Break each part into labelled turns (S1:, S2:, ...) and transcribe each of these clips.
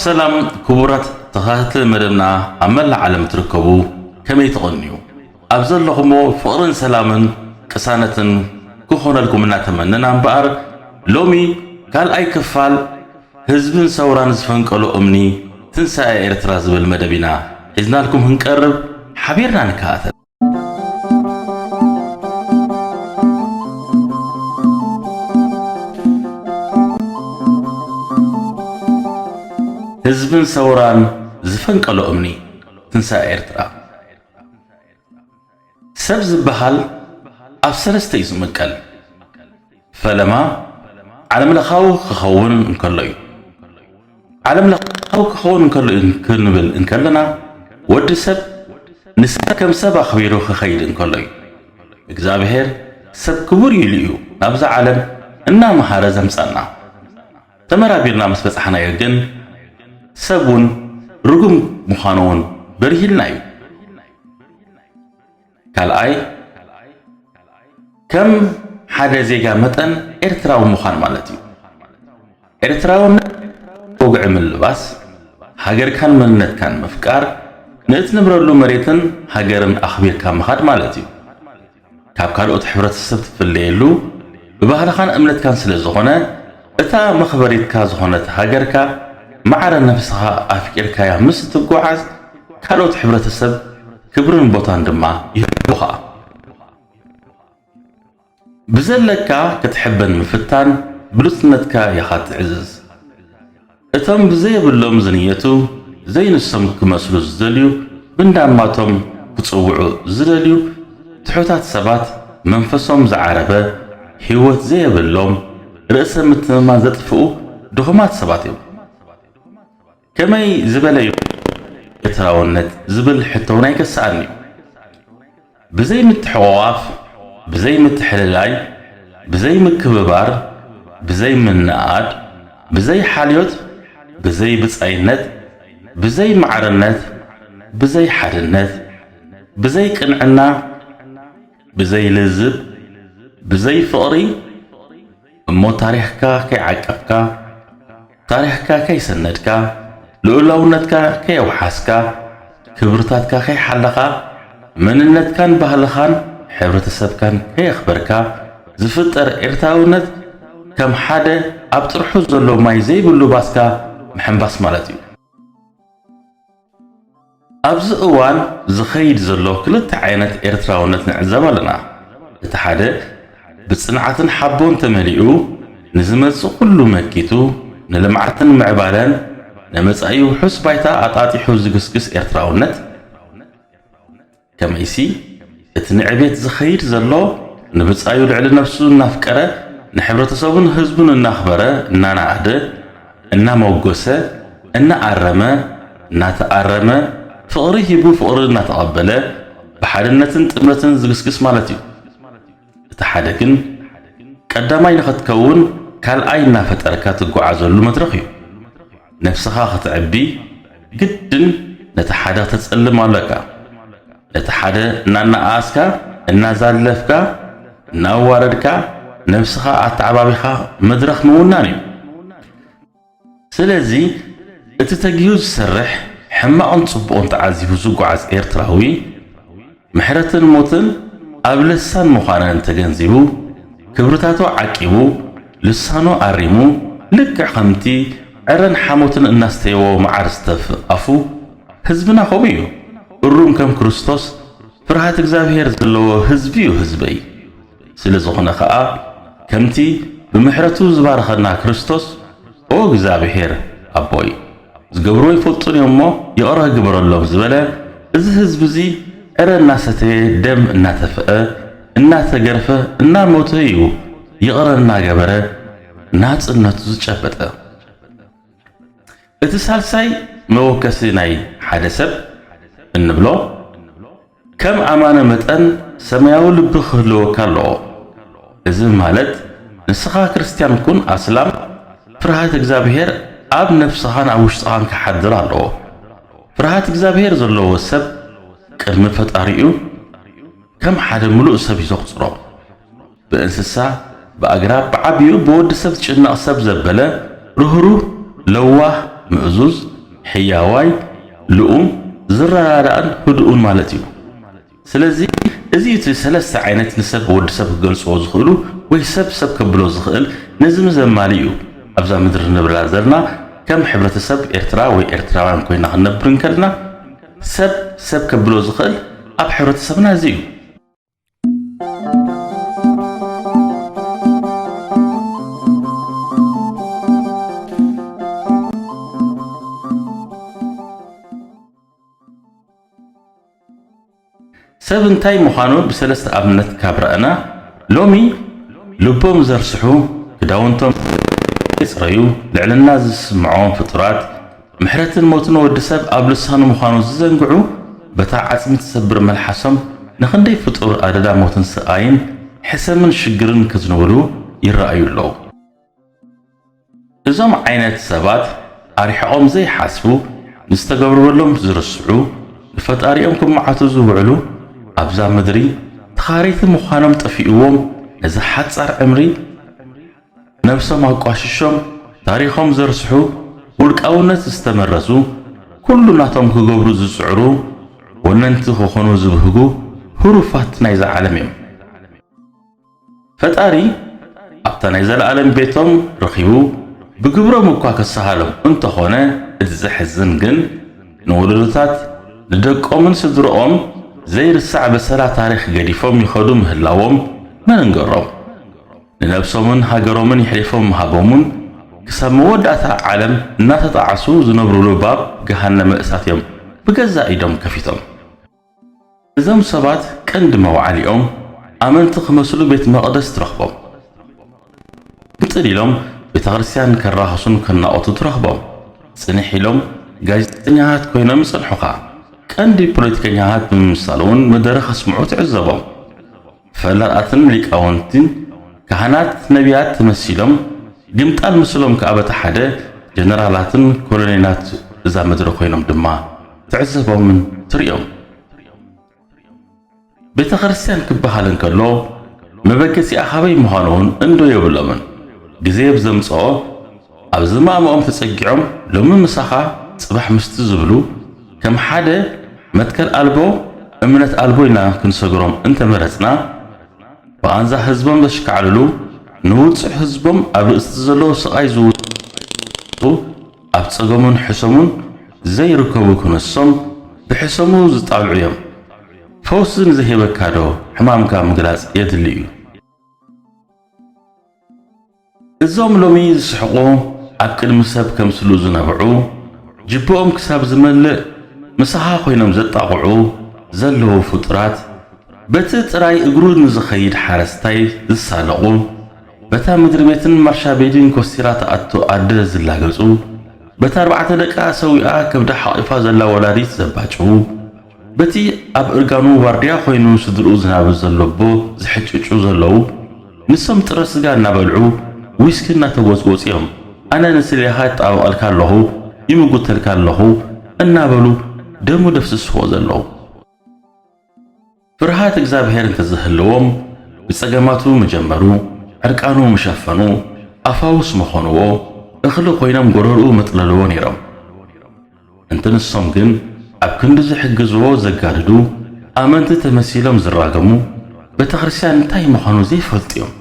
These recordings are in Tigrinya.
S1: ሰላም ክቡራት ተኸታተልቲ መደብና ኣብ መላእ ዓለም ትርከቡ ከመይ ተቐንዩ ኣብ ዘለኹሞ ፍቕርን ሰላምን ቅሳነትን ክኾነልኩም እናተመነና እምበኣር ሎሚ ካልኣይ ክፋል ህዝብን ሰውራን ዝፈንቀሎ እምኒ ትንሳኤ ኤርትራ ዝብል መደቢና ሒዝናልኩም ክንቀርብ ሓቢርና ንከታተል። ህዝብን ሰውራን ዝፈንቀሎ እምኒ ትንሳኤ ኤርትራ ሰብ ዝበሃል ኣብ ሰለስተ እዩ ዝምቀል። ፈለማ ዓለም ለኻዊ ክኸውን እንከሎ እዩ። ዓለም ለኻዊ ክኸውን እንከሎ ክንብል እንከለና ወዲ ሰብ ንሰብ ከም ሰብ ኣኽቢሩ ክኸይድ እንከሎ እዩ። እግዚአብሔር ሰብ ክቡር ኢሉ እዩ ናብዛ ዓለም እናመሃረ ዘምፃና። ተመራቢርና ምስ በፃሕናዮ ግን ሰቡን ርጉም ምዃኑውን በሪሂልና እዩ። ካልኣይ ከም ሓደ ዜጋ መጠን ኤርትራዊ ምዃን ማለት እዩ። ኤርትራውነት ወግዒ ምልባስ፣ ሃገርካን መንነትካን ምፍቃር፣ ንእትነብረሉ መሬትን ሃገርን ኣኽቢርካ ምኻድ ማለት እዩ። ካብ ካልኦት ሕብረተሰብ ትፍለየሉ ብባህልኻን እምነትካን ስለ ዝኾነ እታ መኽበሪትካ ዝኾነት ሃገርካ ማዕረ ነፍስኻ ኣፍቂርካያ ምስ ትጓዓዝ ካልኦት ሕብረተሰብ ክብርን ቦታን ድማ ይህቡኻ። ብዘለካ ክትሕበን ምፍታን ብሉጽነትካ ኢኻ ትዕዝዝ። እቶም ብዘየብሎም ዝንየቱ ዘይንሶም ክመስሉ ዝደልዩ ብንዳማቶም ክጽውዑ ዝደልዩ ትሑታት ሰባት መንፈሶም ዝዓረበ ህይወት ዘየብሎም ርእሰ ምትምማን ዘጥፍኡ ድኹማት ሰባት እዮም። ከመይ ዝበለዩ ኤርትራውነት ዝብል ሕቶውን ኣይከስኣኒ እዩ። ብዘይ ምትሕቑቓፍ፣ ብዘይ ምትሕልላይ፣ ብዘይ ምክብባር፣ ብዘይ ምንኣድ፣ ብዘይ ሓልዮት፣ ብዘይ ብፃይነት፣ ብዘይ ማዕርነት፣ ብዘይ ሓድነት፣ ብዘይ ቅንዕና፣ ብዘይ ልዝብ፣ ብዘይ ፍቕሪ እሞ ታሪኽካ ከይዓቀፍካ፣ ታሪኽካ ከይሰነድካ፣ ልኡላውነትካ ከየውሓስካ፣ ክብርታትካ ከይሓለኻ፣ መንነትካን ባህልኻን ሕብረተሰብካን ከየኽበርካ ዝፍጠር ኤርትራውነት ከም ሓደ ኣብ ጥርሑ ዘሎ ማይ ዘይብሉ ባስካ ምሕምባስ ማለት እዩ። ኣብዚ እዋን ዝኸይድ ዘሎ ክልተ ዓይነት ኤርትራውነት ንዕዘብ ኣለና። እቲ ሓደ ብጽንዓትን ሓቦን ተመሊኡ ንዝመጽእ ኩሉ መኪቱ ንልምዓትን ምዕባለን ነመጻኢ ውሑስ ባይታ ኣጣጢሑ ዝግስግስ ኤርትራውነት። ከመይሲ እቲ ንዕቤት ዝኸይድ ዘሎ ንብጻዩ ልዕሊ ነፍሱ እናፍቀረ ንሕብረተሰቡን ህዝቡን እናኽበረ እናናኣደ እናመወጎሰ እናኣረመ እናተኣረመ ፍቕሪ ሂቡ ፍቕሪ እናተቐበለ ብሓድነትን ጥምረትን ዝግስግስ ማለት እዩ። እቲ ሓደ ግን ቀዳማይ ንኽትከውን ካልኣይ እናፈጠርካ ትጓዓዘሉ መድረኽ እዩ። ነፍስኻ ክትዕቢ ግድን ነቲ ሓደ ክትጸልም ኣለካ። ነቲ ሓደ እናነኣስካ እናዛለፍካ እናዋረድካ ነፍስኻ ኣተዓባቢኻ መድረኽ ምውናን እዩ። ስለዚ እቲ ተግዩ ዝሰርሕ ሕማቕን ጽቡቕን ተዓዚቡ ዝጓዓዝ ኤርትራዊ ምሕረትን ሞትን ኣብ ልሳን ምዃነን ተገንዚቡ ክብርታቱ ዓቂቡ ልሳኑ ኣሪሙ ልክዕ ከምቲ ዕረን ሓሞትን እናስተየዎ መዓር ዝተፍኣፉ ህዝብና ከምኡ እዩ። እሩም ከም ክርስቶስ ፍርሃት እግዚአብሔር ዘለዎ ህዝቢ እዩ ህዝበይ። ስለ ዝኾነ ከዓ ከምቲ ብምሕረቱ ዝባረኸና ክርስቶስ ኦ እግዚአብሔር ኣቦይ ዝገብሮ ይፈልጡን እዮም እሞ ይቕረ ግበረሎም ዝበለ እዚ ህዝቢ እዚ ዕረ እናሰተየ ደም እናተፍአ እናተገርፈ እናሞተ እዩ ይቕረ እናገበረ ናጽነቱ ዝጨበጠ። እቲ ሳልሳይ መወከሲ ናይ ሓደ ሰብ እንብሎ ከም ኣማነ መጠን ሰማያዊ ልቢ ክህልወካ ኣለዎ። እዚ ማለት ንስኻ ክርስቲያን ኩን ኣስላም ፍርሃት እግዚአብሔር ኣብ ነፍስኻን ኣብ ውሽጥኻን ክሓድር ኣለዎ። ፍርሃት እግዚአብሔር ዘለዎ ሰብ ቅድሚ ፈጣሪኡ ከም ሓደ ሙሉእ ሰብ ይዘቁፅሮ በእንስሳ በአግራብ በዓብዩ በወዲ ሰብ ጭናቕ ሰብ ዘበለ ርህሩህ ለዋህ ምዕዙዝ ሕያዋይ ልኡም ዝረራዳእን ህዱኡን ማለት እዩ ስለዚ እዚ እቲ ሰለስተ ዓይነት ንሰብ ወዲ ሰብ ክገልጽዎ ዝኽእሉ ወይ ሰብ ከብሎ ዝኽእል ነዝም ዘማሊ እዩ ኣብዛ ምድሪ ንብላ ዘለና ከም ሕብረተሰብ ኤርትራ ወይ ኤርትራውያን ኮይና ክንነብር እንከልና ሰብ ከብሎ ዝኽእል ኣብ ሕብረተሰብና እዚ እዩ ሰብ እንታይ ምዃኑ ብሰለስተ ኣብነት ካብ ረአና ሎሚ ልቦም ዘርስሑ ክዳውንቶም ይጽረዩ ልዕልና ዝስምዖም ፍጡራት ምሕረትን ሞትን ወዲ ሰብ ኣብ ልሳኑ ምዃኑ ዝዘንግዑ በታ ዓጽሚ ትሰብር መልሓሶም ንኽንደይ ፍጡር ኣደዳ ሞትን ስቃይን ሕሰምን ሽግርን ክዝንብሉ ይረአዩ ኣለዉ እዞም ዓይነት ሰባት ኣሪሕቖም ዘይሓስቡ ንዝተገብርበሎም ዝርስዑ ንፈጣሪኦም ክመዓቱ ዝውዕሉ ኣብዛ ምድሪ ተኻሪቲ ምዃኖም ጠፊኡዎም ነዚ ሓጻር ዕምሪ ነብሶም ኣቋሽሾም ታሪኾም ዘርስሑ ውልቃውነት ዝተመረዙ ኩሉ ናቶም ክገብሩ ዝጽዕሩ ወነንቲ ክኾኑ ዝብህጉ ሁሩፋት ናይዛ ዓለም እዮም ፈጣሪ ኣብታ ናይ ዘለዓለም ቤቶም ረኺቡ ብግብሮም እኳ ከሰሃሎም እንተኾነ እቲ ዘሕዝን ግን ንወለዶታት ንደቆምን ስድሮኦም ዘይርሳዕ በሰላ ታሪኽ ገዲፎም ይኸዱ ምህላዎም መንንገሮም ንነብሶምን ሃገሮምን ይሕሊፎም መሃቦምን ክሳብ መወዳእታ ዓለም እናተጣዓሱ ዝነብሩሉ ባብ ገሃነመ እሳት እዮም ብገዛ ኢዶም ከፊቶም እዞም ሰባት ቀንዲ መውዓሊኦም ኣመንቲ ክመስሉ ቤት መቕደስ ትረኽቦም ብጥል ኢሎም ቤተ ክርስቲያን ከራኸሱን ከናቆቱ ትረኽቦም ጽንሕ ኢሎም ጋዜጠኛታት ኮይኖም ይጽንሑኻ ቀንዲ ፖለቲከኛታት ብምሳል እውን መደረ ከስምዑ ትዕዘቦም ፈላጣትን ሊቃውንትን ካህናት ነቢያት ተመሲሎም ግምጣል ምስሎም ከኣበተ ሓደ ጀነራላትን ኮሎኔላት እዛ ምድሪ ኮይኖም ድማ ትዕዘቦምን ትሪኦም ቤተ ክርስቲያን ክበሃል እንከሎ መበገሲኣ ኻበይ ምዃኑውን እንዶ የብሎምን ግዜ ብዘምጽኦ ኣብ ዝማእምኦም ተጸጊዖም ሎሚ ምሳኻ ጽባሕ ምስቲ ዝብሉ ከም ሓደ መትከል ኣልቦ እምነት ኣልቦ ኢልና ክንሰግሮም እንተመረጽና ብኣንዛ ህዝቦም ዘሽከዓልሉ ንውፅዕ ህዝቦም ኣብ ርእስቲ ዘለዎ ስቓይ ዝውፅኡ ኣብ ፀገሙን ሕሰሙን ዘይርከቡ ክነሶም ብሕሰሙ ዝጣልዑ እዮም ፈውስ ንዝሂበካ ዶ ሕማምካ ምግላጽ የድሊ እዩ እዞም ሎሚ ዝስሕቑ ኣብ ቅድሚ ሰብ ከምስሉ ዝነብዑ ጅብኦም ክሳብ ዝመልእ ምሳኻ ኮይኖም ዘጣቕዑ ዘለዉ ፍጡራት በቲ ጥራይ እግሩ ንዝኸይድ ሓረስታይ ዝሳለቑ በታ ምድሪ ቤትን ማርሻ ቤድን ኮስቲራ ተኣቶ ኣደ ዝላገጹ በታ 4 ደቃ ሰዊኣ ከብዳ ሓቂፋ ዘላ ወላዲት ዘባጭው በቲ ኣብ እርጋኑ ዋርድያ ኮይኑ ስድርኡ ዝናብር ዘሎቦ ዝሕጭጩ ዘለዉ ንሶም ጥረ ስጋ እናበልዑ ዊስኪ እናተጎጽጎጽዮም ኣነ ንስሌኻ ይጣበቐልካ ኣለኹ ይምጉተልካ ኣለኹ እናበሉ ደሙ ደፍስስዎ ዘለዉ ፍርሃት እግዚአብሔር እንተዝህልዎም ብጸገማቱ መጀመሩ ዕርቃኑ መሸፈኑ ኣፋውስ መኾንዎ እኽሊ ኮይኖም ጎረርኡ መጥለልዎ ነይሮም እንተንሶም ግን ኣብ ክንዲ ዝሕግዝዎ ዘጋድዱ ኣመንቲ ተመሲሎም ዝራገሙ ቤተ ክርስቲያን እንታይ ምዃኑ ዘይፈልጡ እዮም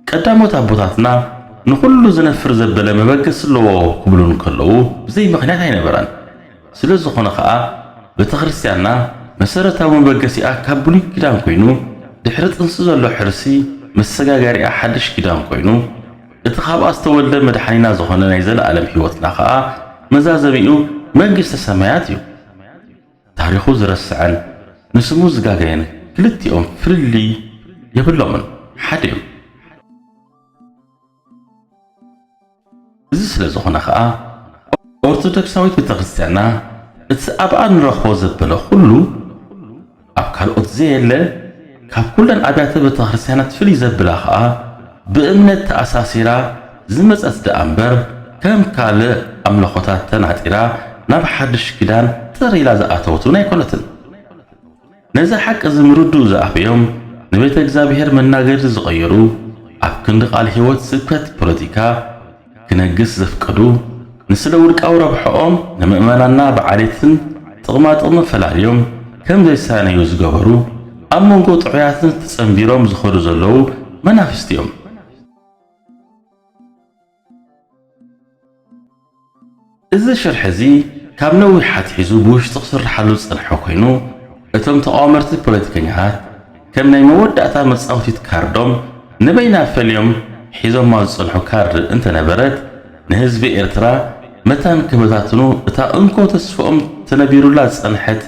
S1: ቀዳሞት ኣቦታትና ንኹሉ ዝነፍር ዘበለ መበገስ ኣለዎ ክብሉን ከለዉ ብዘይ ምኽንያት ኣይነበረን ስለ ዝኾነ ኸዓ ቤተ ክርስቲያንና መሰረታዊ መበገሲኣ ካብ ብሉይ ኪዳን ኮይኑ ድሕሪ ጥንሲ ዘሎ ሕርሲ መሰጋገሪኣ ሓድሽ ኪዳን ኮይኑ እቲ ካብኣ ዝተወልደ መድሓኒና ዝኾነ ናይ ዘለዓለም ሕይወትና ኸዓ መዛዘቢኡ መንግሥተ ሰማያት እዩ ታሪኹ ዝረስዐን ንስሙ ዝጋገየን ክልቲኦም ፍልልይ የብሎምን ሓደ እዩ እዚ ስለ ዝኾነ ኸዓ ኦርቶዶክሳዊት ቤተ ክርስቲያንና እቲ ኣብኣ ንረኽቦ ዘበለ ኩሉ ኣብ ካልኦት ዘየለ ካብ ኩለን ኣብያተ ቤተ ክርስቲያናት ፍልይ ዘብላ ኸዓ ብእምነት ተኣሳሲራ ዝመፀት ደኣ እምበር ከም ካልእ ኣምልኾታት ተናጢራ ናብ ሓድሽ ኪዳን ጥሪላ ዝኣተወቱን ኣይኮነትን نزا حق زمردو زأبيهم نبيت እግዚአብሔር መናገር ዝቀየሩ ኣብ ክንዲ ቃል ህይወት ስብከት ፖለቲካ ክነግስ ዘፍቀዱ ንስለ ውድቃው ረብሖም ንምእመናና በዓሌትን ጥቕማጥቕሚ ፈላልዮም ከም ዘይሳነዩ ዝገበሩ ኣብ መንጎ ጥዑያትን ተጸንቢሮም ዝኸዱ ዘለዉ መናፍስት እዮም። እዚ ሽርሕ እዚ ካብ ነዊሕ ሓትሒዙ ብውሽጢ ክስርሓሉ ዝጸንሐ ኮይኑ እቶም ተቃወመርቲ ፖለቲከኛታት ከም ናይ መወዳእታ መጻወቲት ካርዶም ንበይና ፈልዮም ሒዞም ዝጸንሑ ካርድ እንተነበረት ንህዝቢ ኤርትራ መታን ክበታትኑ እታ እንኮ ተስፎኦም ተነቢሩላ ዝጸንሐት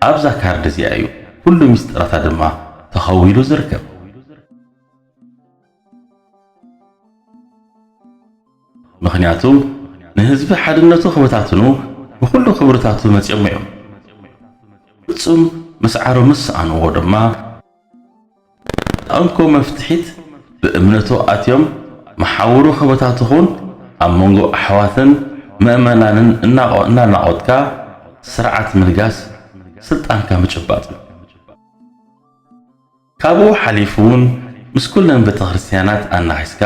S1: ኣብዛ ካርድ እዚኣ እዩ ኩሉ ምስጢራታ ድማ ተኸዊሉ ዝርከብ። ምኽንያቱ ንህዝቢ ሓድነቱ ክበታትኑ ብኩሉ ክብርታቱ መጽኦም እዮም። ፍጹም መስዓሮ ምስኣንዎ ድማ እንኮ መፍትሒት ብእምነቱ ኣትዮም መሓውሩ ክበታትኹን ኣብ መንጎ ኣሕዋትን ምእመናንን እናናቆትካ ስርዓት ምልጋስ ስልጣንካ ምጭባጥ ካብኡ ሓሊፉን ምስ ኩለን ቤተ ክርስቲያናት ኣናሒስካ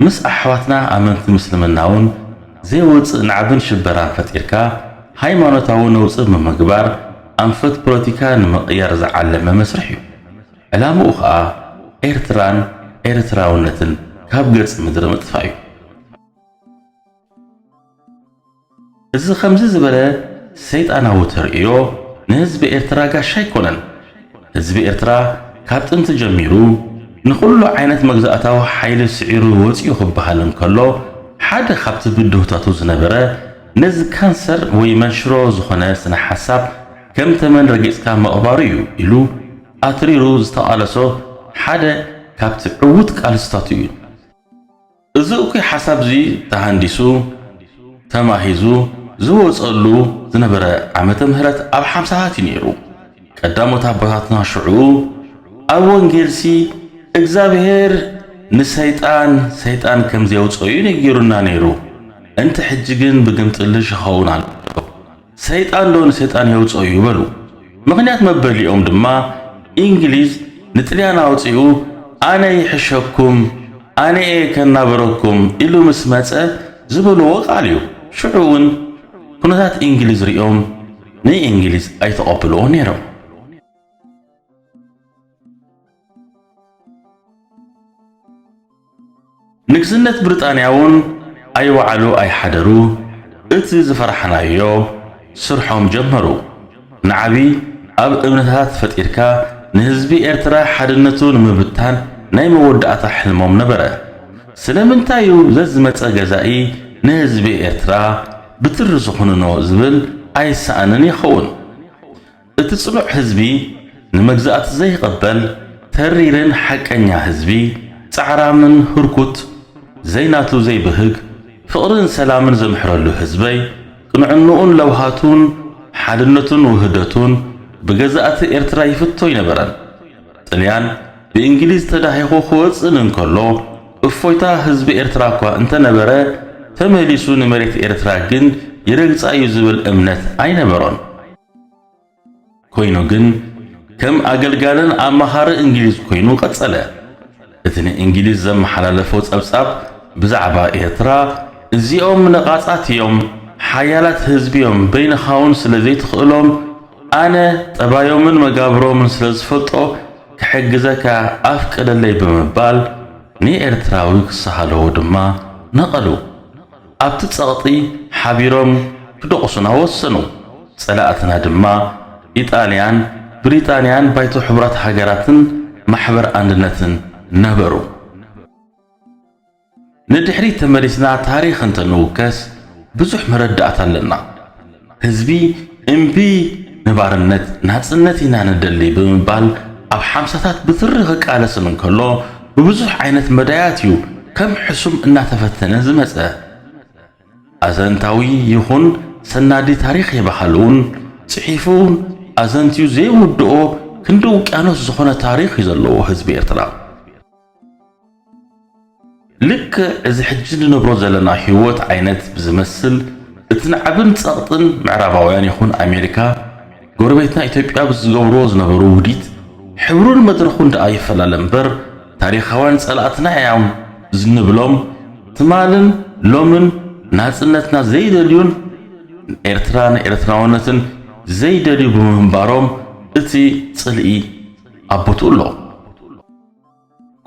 S1: ምስ ኣሕዋትና ኣመንቲ ምስልምናውን ዘይወፅእ ናዕብን ሽበራን ፈጢርካ ሃይማኖታዊ ነውፅእ ብምግባር ኣንፈት ፖለቲካ ንምቕያር ዝዓለመ መስርሕ እዩ። ዕላምኡ ከዓ ኤርትራን ኤርትራውነትን ካብ ገጽ ምድሪ ምጥፋእ እዩ። እዚ ከምዚ ዝበለ ሰይጣናዊ ተርእዮ ንህዝቢ ኤርትራ ጋሻ ኣይኮነን። ህዝቢ ኤርትራ ካብ ጥንቲ ጀሚሩ ንኹሉ ዓይነት መግዛእታዊ ሓይሊ ስዒሩ ወፂኡ ክበሃል እንከሎ ሓደ ካብቲ ብድህታቱ ዝነበረ ነዚ ካንሰር ወይ መንሽሮ ዝኾነ ስነ ሓሳብ ከም ተመን ረጊጽካ መቕባሩ እዩ ኢሉ ኣትሪሩ ዝተቓለሶ ሓደ ካብቲ ዕውት ቃልስታቱ እዩ። እዚ እኩይ ሓሳብ እዚ ተሃንዲሱ ተማሂዙ ዝወፀሉ ዝነበረ ዓመተ ምህረት ኣብ 50ታት ነይሩ። ቀዳሞት ኣቦታትና ሽዑ ኣብ ወንጌልሲ እግዚአብሔር ንሰይጣን ሰይጣን ከም ዘውፅዩ ነጊሩና ነይሩ እንተ ሕጂ ግን ብግምጥልሽ ኸውናል ሰይጣን ዶ ንሰይጣን የውፅዩ ይበሉ። ምክንያት መበሊኦም ድማ እንግሊዝ ንጥልያን አውፅኡ ኣነ ይሕሸኩም ኣነ ከናበረኩም ኢሉ ምስ መጸ ዝበልዎ ቃል እዩ። ሽዑውን ኩነታት እንግሊዝ ሪኦም ንእንግሊዝ ኣይተቐበልዎ ነይሮም። ንግስነት ብሪጣንያውን ኣይወዓሉ ኣይሓደሩ እቲ ዝፈርሐናዮ ስርሖም ጀመሩ። ንዓቢ ኣብ እምነታት ፈጢርካ ንህዝቢ ኤርትራ ሓድነቱ ንምብታን ናይ መወዳእታ ሕልሞም ነበረ። ስለምንታዩ ዘዝመፀ ገዛኢ ንህዝቢ ኤርትራ ብትር ዝኾንኖ ዝብል ኣይሰኣንን ይኸውን። እቲ ጽኑዕ ህዝቢ ንመግዛእቲ ዘይቀበል ተሪርን ሓቀኛ ህዝቢ ጻዕራምን ህርኩት ዘይናቱ ዘይብህግ ፍቕርን ሰላምን ዘምሕረሉ ህዝበይ ቅንዕንኡን ለውሃቱን ሓድነቱን ውህደቱን ብገዛእቲ ኤርትራ ይፍቶ ይነበረን። ጥልያን ብእንግሊዝ ተዳሂኹ ክወፅን እንከሎ እፎይታ ህዝቢ ኤርትራ እኳ እንተነበረ ተመሊሱ ንመሬት ኤርትራ ግን ይረግጻ እዩ ዝብል እምነት ኣይነበሮን። ኮይኑ ግን ከም ኣገልጋልን ኣማኻሪ እንግሊዝ ኮይኑ ቀጸለ። እቲ ንእንግሊዝ ዘመሓላለፎ ጸብጻብ ብዛዕባ ኤርትራ እዚኦም ነቓጻት እዮም ሓያላት ህዝቢዮም በይንኻውን ስለ ዘይትኽእሎም ኣነ ጠባዮምን መጋብሮምን ስለ ዝፈልጦ ክሕግዘካ ኣፍቀደለይ ብምባል ንኤርትራዊ ክሳሃለዎ ድማ ነቐሉ። ኣብቲ ጸቕጢ ሓቢሮም ክደቑሱና ወሰኑ። ጸላእትና ድማ ኢጣልያን ብሪጣንያን ባይቶ ሕቡራት ሃገራትን ማሕበር አንድነትን ነበሩ። ንድሕሪት ተመሊስና ታሪኽ እንተንውከስ ብዙሕ መረዳእታ ኣለና። ህዝቢ እምቢ ንባርነት ናጽነት ኢና ንደሊ ብምባል ኣብ 50ታት ብትሪ ክቃለስን እንከሎ ብብዙሕ ዓይነት መዳያት እዩ ከም ሕሱም እናተፈተነ ዝመጸ። ኣዘንታዊ ይኹን ሰናዲ ታሪኽ ይበሃሉን ጽሒፉን ኣዘንትዩ ዘይውድኦ ክንዲ ውቅያኖስ ዝኾነ ታሪኽ እዩ ዘለዎ ህዝቢ ኤርትራ። ልክ እዚ ሕጂ ንነብሮ ዘለና ህይወት ዓይነት ብዝመስል እቲ ንዓብን ጸቕጥን ምዕራባውያን ይኹን ኣሜሪካ ጎረቤትና ኢትዮጵያ ብዝገብሮ ዝነበሩ ውዲት ሕብሩን መድረኹን ደኣ ይፈላለ እምበር ታሪኻውያን ጸላእትና እዮም ዝንብሎም ትማልን ሎምን ናጽነትና ዘይደልዩን ኤርትራን ኤርትራውነትን ዘይደልዩ ብምንባሮም እቲ ጽልኢ ኣቦቱ ኣሎ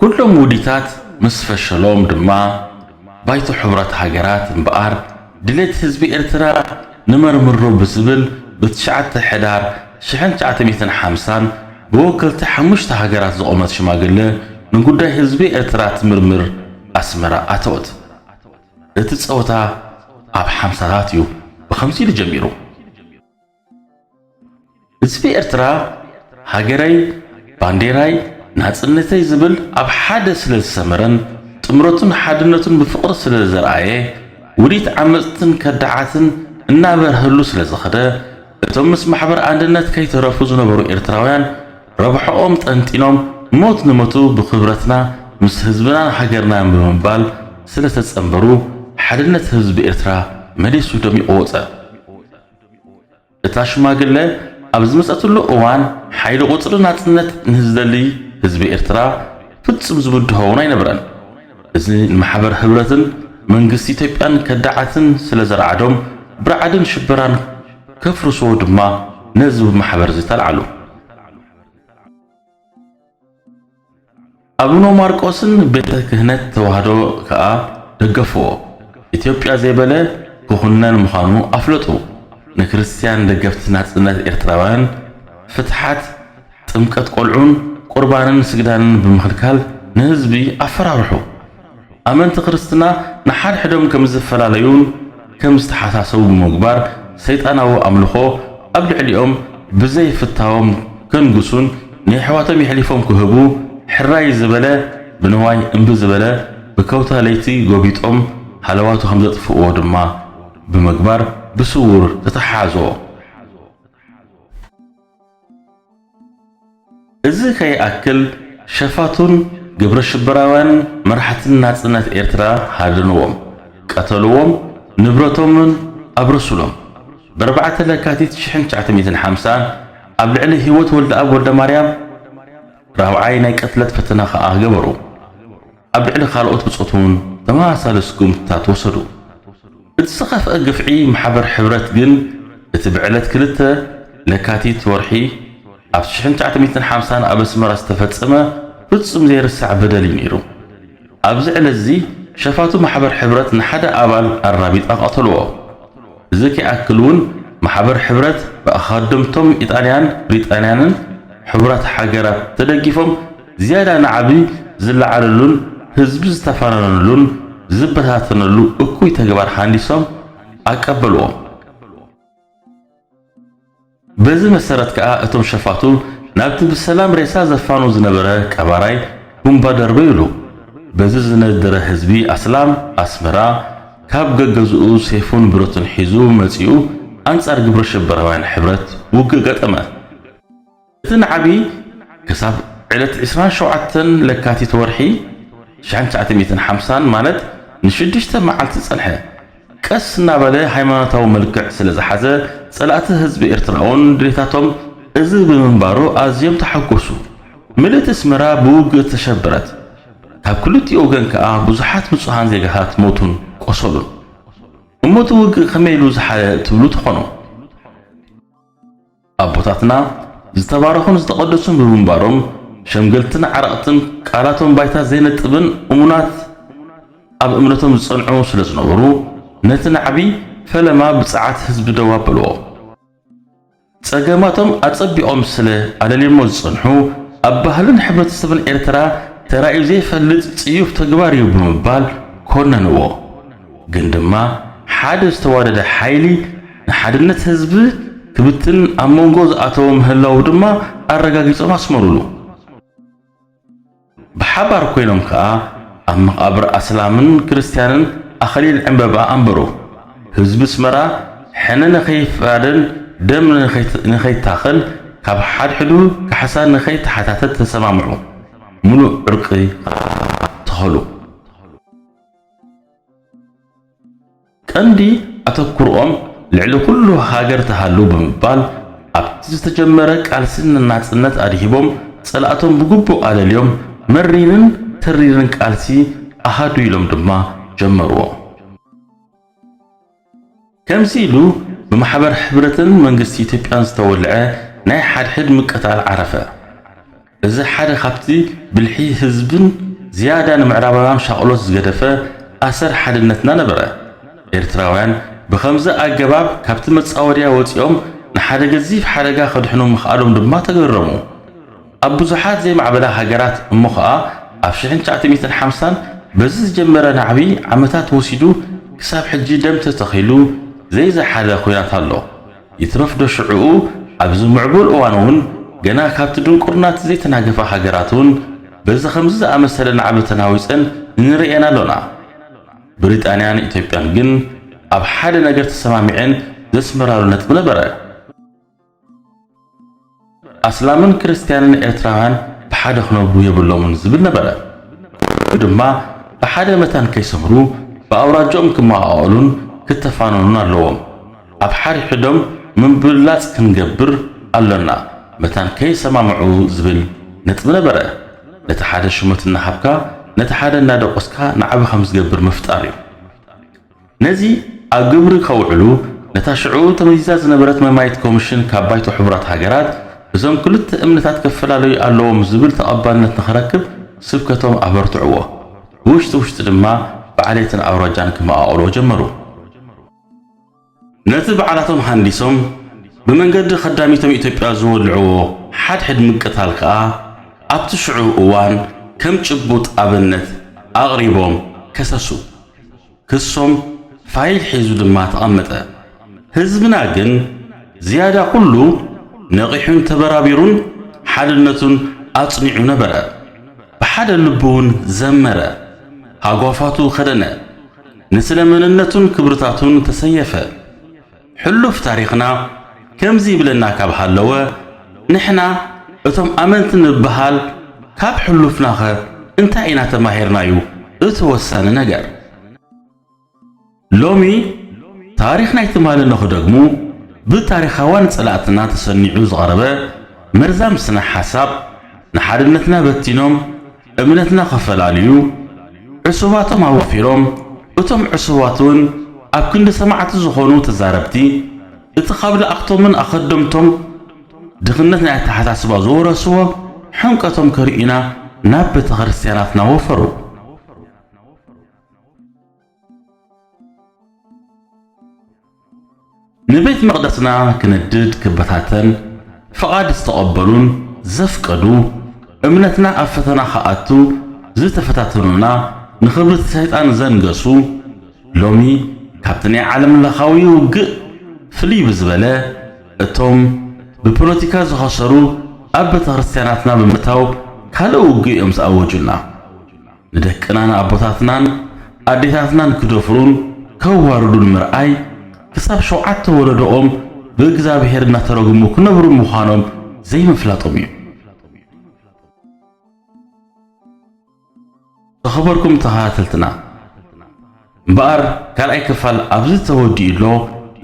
S1: ኩሎም ውዲታት ምስ ፈሸሎም ድማ ባይቶ ሕብረት ሃገራት እምበኣር ድሌት ህዝቢ ኤርትራ ንመርምሮ ብዝብል ብ9 ሕዳር 1950 ብወከልቲ 5 ሃገራት ዝቆመት ሽማግለ ንጉዳይ ህዝቢ ኤርትራ ትምርምር ኣስመራ ኣተወት እቲ ጸወታ ኣብ 50ታት እዩ ብኸምዚ ኢሉ ጀሚሩ ህዝቢ ኤርትራ ሃገራይ ባንዴራይ ናጽነተይ ዝብል ኣብ ሓደ ስለ ዝሰመረን ጥምረቱን ሓድነቱን ብፍቕሪ ስለ ዘርአየ ውዲት ዓመፅትን ከዳዓትን እናበርህሉ ስለ ዝኸደ እቶም ምስ ማሕበር አንድነት ከይተረፉ ዝነበሩ ኤርትራውያን ረብሖኦም ጠንጢኖም ሞት ንሞቱ ብኽብረትና ምስ ህዝብናን ሃገርናን ብምባል ስለ ተጸንበሩ ሓድነት ህዝቢ ኤርትራ መሊሱ ደሚቑ ወፀ እታ ሽማግለ ኣብ ዝመጸትሉ እዋን ሓይሊ ቁጽሪ ናጽነት ንዝደሊ ህዝቢ ኤርትራ ፍጹም ዝብድሆውን ኣይነበረን እዚ ማሕበር ሕብረትን መንግስቲ ኢትዮጵያን ከዳዓትን ስለ ዘረዓዶም ብርዓድን ሽበራን ከፍርሶ ድማ ነዝብ ማሕበር ዝተልዓሉ አቡነ ማርቆስን ቤተ ክህነት ተዋህዶ ከኣ ደገፍዎ ኢትዮጵያ ዘይበለ ክኹነን ምዃኑ ኣፍለጡ ንክርስቲያን ደገፍቲ ናጽነት ኤርትራውያን ፍትሓት ጥምቀት ቆልዑን ቁርባንን ስግዳንን ብምኽልካል ንህዝቢ ኣፈራርሑ ኣመንቲ ክርስትና ንሓድ ሕዶም ከም ዝፈላለዩን ከም ዝተሓሳሰቡ ብምግባር ሰይጣናዊ ኣምልኾ ኣብ ልዕሊኦም ብዘይፍታዎም ከንጉሱን ንሕዋቶም ይሕሊፎም ክህቡ ሕራይ ዝበለ ብንዋይ እምቢ ዝበለ ብከውታ ለይቲ ጎቢጦም ሃለዋቱ ከም ዘጥፍእዎ ድማ ብምግባር ብስውር ተተሓዞ እዚ ከይኣክል ሸፋቱን ግብረ ሽበራውያን መራሕትን ናጽነት ኤርትራ ሃድንዎም ቀተልዎም ንብረቶምን ኣብረሱሎም ብ4 ለካቲት 1950 ኣብ ልዕሊ ህይወት ወልደ ኣብ ወልደ ማርያም ራብዓይ ናይ ቀትለት ፈተና ኸኣ ገበሩ ኣብ ልዕሊ ካልኦት ብጾቱን ተመሳሳሊ ስጉምትታት ወሰዱ እቲ ዝኸፍአ ግፍዒ ማሕበር ሕብረት ግን እቲ ብዕለት 2 ለካቲት ወርሒ ኣብ 1950 ኣብ ኣስመራ ዝተፈጸመ ፍጹም ዘይርሳዕ በደል ነይሩ ኣብዚ ዕለት እዚ ሸፋቱ ማሕበር ሕብረት ንሓደ ኣባል ኣራቢጣ ቀተልዎ እዚ ከይኣክል እውን ማሕበር ሕብረት ብኣኻድምቶም ኢጣልያን ብሪጣንያንን ሕቡራት ሃገራት ተደጊፎም ዝያዳ ንዓቢ ዝለዓለሉን ህዝቢ ዝተፋነነሉን ዝበታተነሉ እኩይ ተግባር ሃንዲሶም ኣቀበልዎም በዚ መሰረት ከኣ እቶም ሸፋቱ ናብቲ ብሰላም ሬሳ ዘፋኑ ዝነበረ ቀባራይ ጉምባ ደርበይሉ በዚ ዝነደረ ህዝቢ ኣስላም ኣስመራ ካብ ገገዝኡ ሴፉን ብረቱን ሒዙ መጺኡ ኣንጻር ግብረ ሽበራውያን ሕብረት ውግእ ገጠመ እቲ ንዓቢ ክሳብ ዕለት 27 ለካቲት ወርሒ 1950 ማለት ን6 መዓልቲ ጸንሐ ቀስ እናበለ ሃይማኖታዊ መልክዕ ስለ ዝሓዘ ጸላእቲ ህዝቢ ኤርትራውን ድሌታቶም እዚ ብምንባሩ ኣዝዮም ተሓጎሱ ምልእቲ ኣስመራ ብውግእ ተሸበረት ካብ ክልቲኡ ወገን ከኣ ብዙሓት ንጹሃን ዜጋታት ሞቱን ቆሰሉን እሞቱ ውግእ ከመይ ኢሉ ዝሓለ ትብሉ ትኾኑ ኣቦታትና ዝተባረኹን ዝተቐደሱን ብምንባሮም ሸምገልትን ዓረቕትን ቃላቶም ባይታ ዘይነጥብን እሙናት ኣብ እምነቶም ዝጸንዑ ስለ ዝነበሩ ነቲ ናዕቢ ፈለማ ብፅዓት ህዝቢ ደው ኣበልዎ ጸገማቶም ኣጸቢቖም ስለ ኣለሌሞ ዝጸንሑ ኣብ ባህልን ሕብረተሰብን ኤርትራ ተራእዩ ዘይፈልጥ ጽዩፍ ተግባር እዩ ብምባል ኮነንዎ ግን ድማ ሓደ ዝተዋደደ ሓይሊ ንሓድነት ህዝቢ ክብትን ኣብ መንጎ ዝኣተዎ ምህላው ድማ ኣረጋጊጾም ኣስመሩሉ ብሓባር ኮይኖም ከኣ ኣብ መቓብር ኣስላምን ክርስቲያንን ኣኸሊል ዕምበባ ኣንበሩ ህዝቢ ኣስመራ ሕነ ንኸይፋደን ደም ንኸይታኸል ካብ ሓድሕዱ ካሕሳን ንኸይተሓታተት ተሰማምዑ ሙሉእ ዕርቂ ተኸሉ ቀንዲ ኣተኩርኦም ልዕሊ ኩሉ ሃገር ተሃሉ ብምባል ኣብቲ ዝተጀመረ ቃልስን ናጽነት ኣድሂቦም ጸላእቶም ብግቡእ ኣለልዮም መሪንን ተሪርን ቃልሲ ኣሃዱ ኢሎም ድማ ጀመርዎ። ከምዚ ኢሉ ብማሕበር ሕብረትን መንግስቲ ኢትዮጵያን ዝተወልዐ ናይ ሓድሕድ ምቅታል ዓረፈ። እዚ ሓደ ካብቲ ብልሒ ህዝብን ዝያዳ ንምዕራባውያን ሻቕሎት ዝገደፈ ኣሰር ሓድነትና ነበረ። ኤርትራውያን ብኸምዚ ኣገባብ ካብቲ መጻወድያ ወፂኦም ንሓደ ገዚፍ ሓደጋ ከድሕኑ ምኽኣሎም ድማ ተገረሙ። ኣብ ብዙሓት ዘይማዕበላ ሃገራት እሞ ኸኣ ኣብ 1950 በዚ ዝጀመረ ናዕቢ ዓመታት ወሲዱ ክሳብ ሕጂ ደም ተተኺሉ ዘይዘሓለ ኩናት ኣሎ። ይትረፍ ዶ ሽዑኡ ኣብዚ ምዕቡል እዋን እውን ገና ካብቲ ድንቁርናት ዘይተናገፋ ሃገራት እውን በዚ ከምዚ ዝኣመሰለ ናዕቢ ተናዊፀን ንሪአን ኣለና። ብሪጣንያን ኢትዮጵያን ግን ኣብ ሓደ ነገር ተሰማሚዐን ዘስመራሉ ነጥቢ ነበረ። ኣስላምን ክርስቲያንን ኤርትራውያን ብሓደ ክነብሩ የብሎምን ዝብል ነበረ። ድማ ብሓደ መታን ከይሰምሩ ብኣውራጆኦም ክመቓቐሉን ክተፋነኑን ኣለዎም። ኣብ ሓድሕዶም ምንብላፅ ክንገብር ኣለና መታን ከይሰማምዑ ዝብል ነጥቢ ነበረ። ነቲ ሓደ ሽመት እናሃብካ ነቲ ሓደ እናደቆስካ ንዓቢ ከም ዝገብር ምፍጣር እዩ። ነዚ ኣብ ግብሪ ከውዕሉ ነታ ሽዑ ተመዚዛ ዝነበረት መማየት ኮሚሽን ካብ ባይቶ ሕቡራት ሃገራት እዞም ክልተ እምነታት ከፈላለዩ ኣለዎም ዝብል ተቐባልነት ንኽረክብ ስብከቶም ኣበርትዕዎ። ውሽጢ ድማ በዓሌትን ኣውራጃን ክመቓቐልዎ ጀመሩ። ነቲ በዓላቶም ሃንዲሶም ብመንገዲ ኸዳሚቶም ኢትዮጵያ ዝወልዕዎ ሓድሕድ ምቅታል ከዓ ኣብቲ ሽዑ እዋን ከም ጭቡጥ ኣብነት ኣቕሪቦም ከሰሱ። ክሶም ፋይል ሒዙ ድማ ተቐመጠ። ህዝብና ግን ዝያዳ ኩሉ ነቂሑን ተበራቢሩን ሓድነቱን ኣጽኒዑ ነበረ። ብሓደ ልቡውን ዘመረ፣ ሃጓፋቱ ኸደነ፣ ንስለ መንነቱን ክብርታቱን ተሰየፈ። ሕሉፍ ታሪኽና ከምዚ ይብለና ካብ ሃለወ ንሕና እቶም ኣመንቲ ንበሃል ካብ ሕሉፍናኸ እንታይ ኢና ተማሂርናዩ እቲ ወሳኒ ነገር። ሎሚ ታሪኽ ናይቲ ማል ንኽደግሙ ብታሪኻዋን ጸላእትና ተሰኒዑ ዝቐረበ መርዛም ስነ ሓሳብ ንሓድነትና በቲኖም እምነትና ኸፈላለዩ ዕሱባቶም ኣወፊሮም እቶም ዕሱባትን ኣብ ክንዲ ሰማዕቲ ዝኾኑ ተዛረብቲ እቲ ካብ ለኣኽቶምን ኣኸደምቶም ድኽነት ናይ ኣተሓሳስባ ዝወረስዎ ሕንቀቶም ከሪኢና ናብ ቤተ ክርስቲያናትና ወፈሩ። ንቤት መቕደስና ክነድድ ክበታተን ፍቓድ ዝተቐበሉን ዘፍቀዱ እምነትና ኣብ ፈተና ኸኣቱ ዝተፈታተኑና ንኽብሪ ሰይጣን ዘንገሱ ሎሚ ካብቲ ናይ ዓለም ለኻዊ ውግእ ፍልይ ብዝበለ እቶም ብፖለቲካ ዝኸሰሩ ኣብ ቤተ ክርስቲያናትና ብምእታው ካልእ ውግእ እዮም ዝኣወጁልና። ንደቅናን ኣቦታትናን ኣዴታትናን ክደፍሩን ከዋርዱን ምርኣይ ክሳብ 7 ወለዶኦም ብእግዚአብሔር እናተረጉሙ ክነብሩ ምዃኖም ዘይምፍላጦም እዩ። ተኸበርኩም ተኸታተልትና እምበኣር ካልኣይ ክፋል ኣብዚ ተወዲኡሎ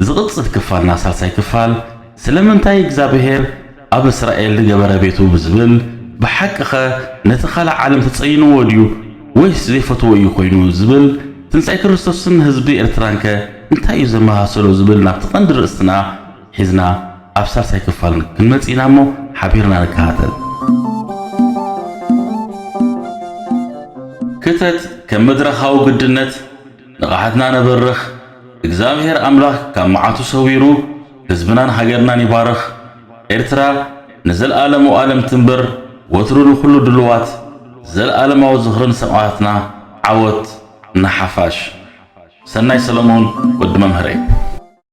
S1: ዝቕፅል ክፋልና ሳልሳይ ክፋል ስለምንታይ እግዚኣብሔር ኣብ እስራኤል ገበረ ቤቱ ብዝብል ብሓቂኸ ነቲ ካልእ ዓለም ተጸይንዎ ድዩ ወይስ ዘይፈትዎ እዩ ኮይኑ ዝብል ትንሣኤ ክርስቶስን ህዝቢ ኤርትራንከ እንታይ እዩ ዘመሃሰሎ ዝብል ናብቲ ቀንዲ ርእስትና ሒዝና ኣብ ሳልሳይ ክፋል ክንመጺና እሞ ሓቢርና ንከታተል። ክተት ከም መድረኻዊ ግድነት ንቓሕትና ነበርኽ እግዚአብሔር ኣምላኽ ካብ መዓቱ ሰዊሩ ህዝብናን ሃገርናን ይባርኽ። ኤርትራ ንዘለኣለሙ ዓለም ትንበር ወትሩ ንኹሉ ድልዋት ዘለኣለማዊ ዝኽርን ሰማዕታትና ዓወት ናሓፋሽ። ሰናይ ሰሎሞን ወዲ መምህረይ